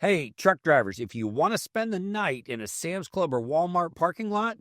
Hey, truck drivers, if you want to spend the night in a Sam's Club or Walmart parking lot,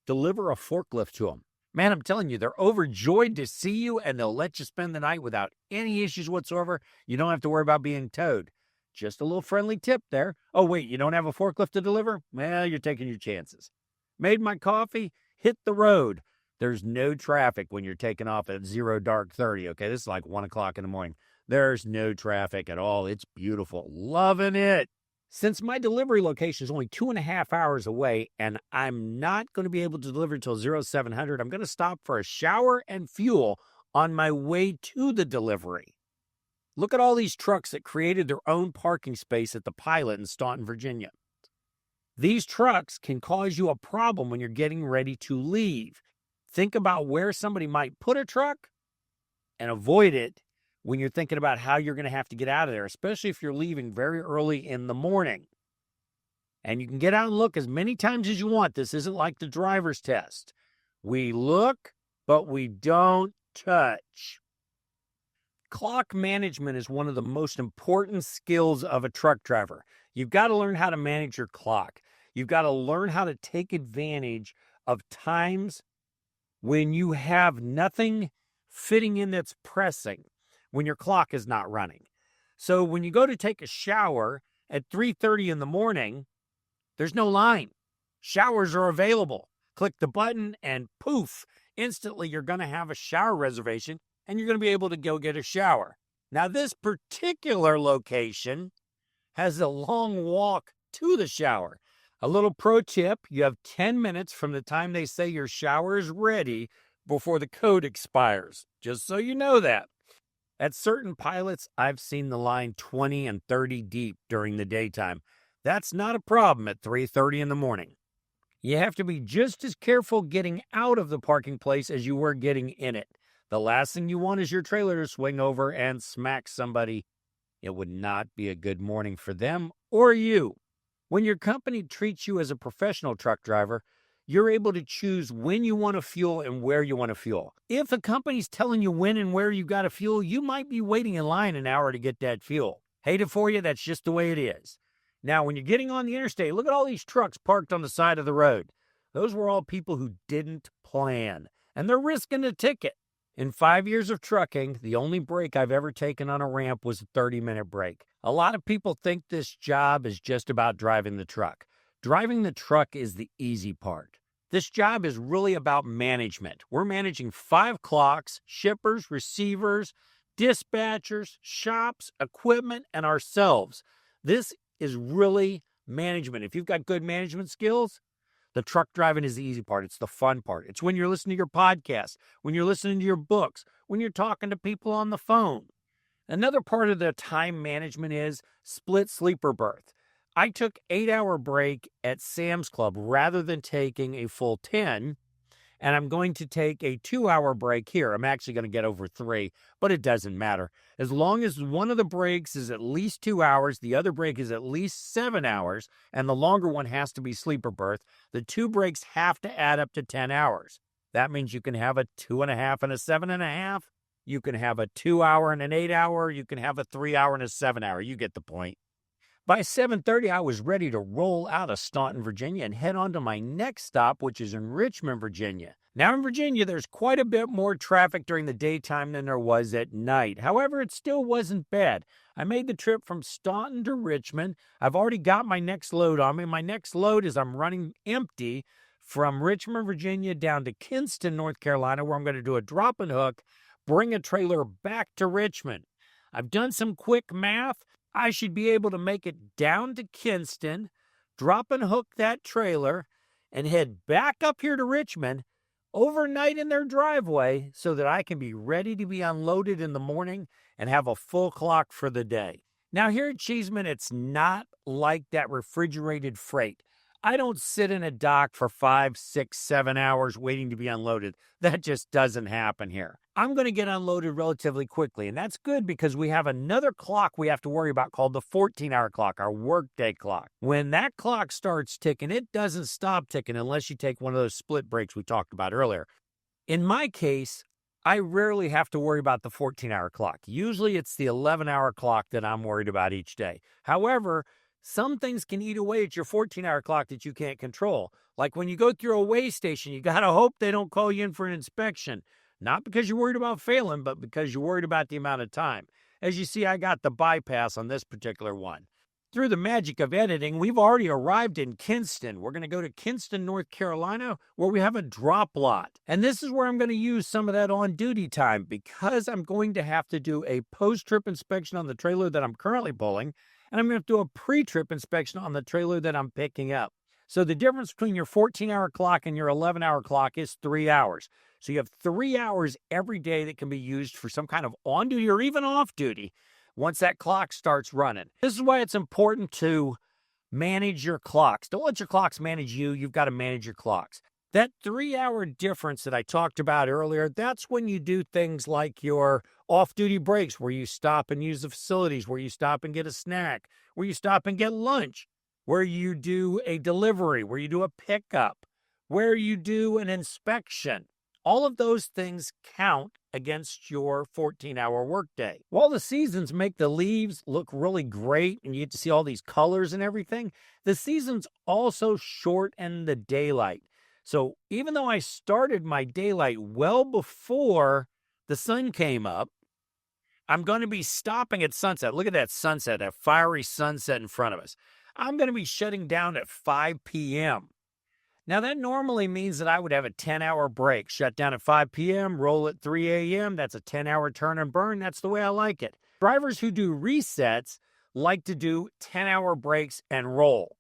deliver a forklift to them. Man, I'm telling you, they're overjoyed to see you and they'll let you spend the night without any issues whatsoever. You don't have to worry about being towed. Just a little friendly tip there. Oh, wait, you don't have a forklift to deliver? Well, you're taking your chances. Made my coffee, hit the road. There's no traffic when you're taking off at 0 dark 30. Okay, this is like 1 o'clock in the morning. There's no traffic at all. It's beautiful. Loving it. Since my delivery location is only 2.5 hours away and I'm not going to be able to deliver until 0700, I'm going to stop for a shower and fuel on my way to the delivery. Look at all these trucks that created their own parking space at the Pilot in Staunton, Virginia. These trucks can cause you a problem when you're getting ready to leave. Think about where somebody might put a truck and avoid it when you're thinking about how you're going to have to get out of there, especially if you're leaving very early in the morning. And you can get out and look as many times as you want. This isn't like the driver's test. We look, but we don't touch. Clock management is one of the most important skills of a truck driver. You've got to learn how to manage your clock. You've got to learn how to take advantage of times when you have nothing fitting in that's pressing, when your clock is not running. So when you go to take a shower at 3:30 in the morning, there's no line. Showers are available. Click the button and poof, instantly you're going to have a shower reservation and you're going to be able to go get a shower. Now, this particular location has a long walk to the shower. A little pro tip, you have 10 minutes from the time they say your shower is ready before the code expires, just so you know that. At certain pilots, I've seen the line 20 and 30 deep during the daytime. That's not a problem at 3:30 in the morning. You have to be just as careful getting out of the parking place as you were getting in it. The last thing you want is your trailer to swing over and smack somebody. It would not be a good morning for them or you. When your company treats you as a professional truck driver, you're able to choose when you want to fuel and where you want to fuel. If a company's telling you when and where you got to fuel, you might be waiting in line an hour to get that fuel. Hate it for you, that's just the way it is. Now, when you're getting on the interstate, look at all these trucks parked on the side of the road. Those were all people who didn't plan, and they're risking a ticket. In 5 years of trucking, the only break I've ever taken on a ramp was a 30-minute break. A lot of people think this job is just about driving the truck. Driving the truck is the easy part. This job is really about management. We're managing 5 clocks, shippers, receivers, dispatchers, shops, equipment, and ourselves. This is really management. If you've got good management skills, the truck driving is the easy part. It's the fun part. It's when you're listening to your podcast, when you're listening to your books, when you're talking to people on the phone. Another part of the time management is split sleeper berth. I took 8-hour break at Sam's Club rather than taking a full 10, and I'm going to take a 2-hour break here. I'm actually going to get over 3, but it doesn't matter. As long as one of the breaks is at least 2 hours, the other break is at least 7 hours, and the longer one has to be sleeper berth, the 2 breaks have to add up to 10 hours. That means you can have a 2.5 and a 7.5. You can have a 2-hour and an 8-hour. You can have a 3-hour and a 7-hour. You get the point. By 7:30, I was ready to roll out of Staunton, Virginia, and head on to my next stop, which is in Richmond, Virginia. Now, in Virginia, there's quite a bit more traffic during the daytime than there was at night. However, it still wasn't bad. I made the trip from Staunton to Richmond. I've already got my next load on me. My next load is I'm running empty from Richmond, Virginia, down to Kinston, North Carolina, where I'm going to do a drop and hook, bring a trailer back to Richmond. I've done some quick math. I should be able to make it down to Kinston, drop and hook that trailer, and head back up here to Richmond, overnight in their driveway so that I can be ready to be unloaded in the morning and have a full clock for the day. Now, here at Cheeseman, it's not like that refrigerated freight. I don't sit in a dock for 5, 6, 7 hours waiting to be unloaded. That just doesn't happen here. I'm going to get unloaded relatively quickly, and that's good because we have another clock we have to worry about called the 14-hour clock, our workday clock. When that clock starts ticking, it doesn't stop ticking unless you take one of those split breaks we talked about earlier. In my case, I rarely have to worry about the 14-hour clock. Usually it's the 11-hour clock that I'm worried about each day. However, Some things can eat away at your 14-hour clock that you can't control. Like when you go through a weigh station, you got to hope they don't call you in for an inspection. Not because you're worried about failing, but because you're worried about the amount of time. As you see, I got the bypass on this particular one. Through the magic of editing, we've already arrived in Kinston. We're going to go to Kinston, North Carolina, where we have a drop lot. And this is where I'm going to use some of that on-duty time because I'm going to have to do a post-trip inspection on the trailer that I'm currently pulling, and I'm going to have to do a pre-trip inspection on the trailer that I'm picking up. So the difference between your 14-hour clock and your 11-hour clock is 3 hours. So you have 3 hours every day that can be used for some kind of on-duty or even off-duty once that clock starts running. This is why it's important to manage your clocks. Don't let your clocks manage you. You've got to manage your clocks. That 3-hour difference that I talked about earlier, that's when you do things like your off-duty breaks, where you stop and use the facilities, where you stop and get a snack, where you stop and get lunch, where you do a delivery, where you do a pickup, where you do an inspection. All of those things count against your 14-hour workday. While the seasons make the leaves look really great and you get to see all these colors and everything, the seasons also shorten the daylight. So even though I started my daylight well before the sun came up, I'm going to be stopping at sunset. Look at that sunset, that fiery sunset in front of us. I'm going to be shutting down at 5 p.m. Now, that normally means that I would have a 10-hour break, shut down at 5 p.m., roll at 3 a.m. That's a 10-hour turn and burn. That's the way I like it. Drivers who do resets like to do 10-hour breaks and roll.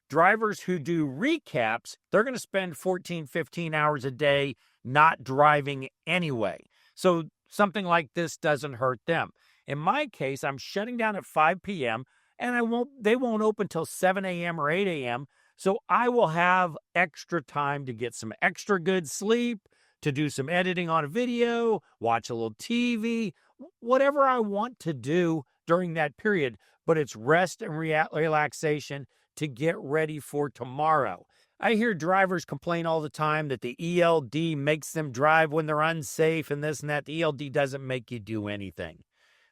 Drivers who do recaps, they're going to spend 14, 15 hours a day not driving anyway. So something like this doesn't hurt them. In my case, I'm shutting down at 5 p.m., and they won't open till 7 a.m. or 8 a.m., so I will have extra time to get some extra good sleep, to do some editing on a video, watch a little TV, whatever I want to do during that period. But it's rest and relaxation to get ready for tomorrow. I hear drivers complain all the time that the ELD makes them drive when they're unsafe and this and that. The ELD doesn't make you do anything.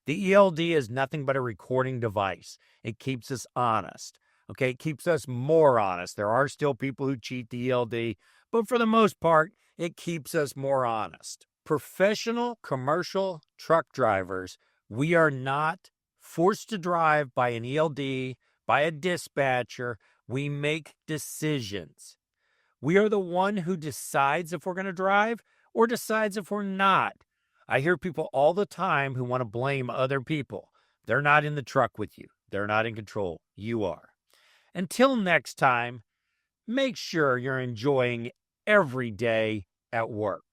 The ELD is nothing but a recording device. It keeps us honest. Okay, it keeps us more honest. There are still people who cheat the ELD, but for the most part, it keeps us more honest. Professional commercial truck drivers, we are not forced to drive by an ELD, by a dispatcher. We make decisions. We are the one who decides if we're going to drive or decides if we're not. I hear people all the time who want to blame other people. They're not in the truck with you. They're not in control. You are. Until next time, make sure you're enjoying every day at work.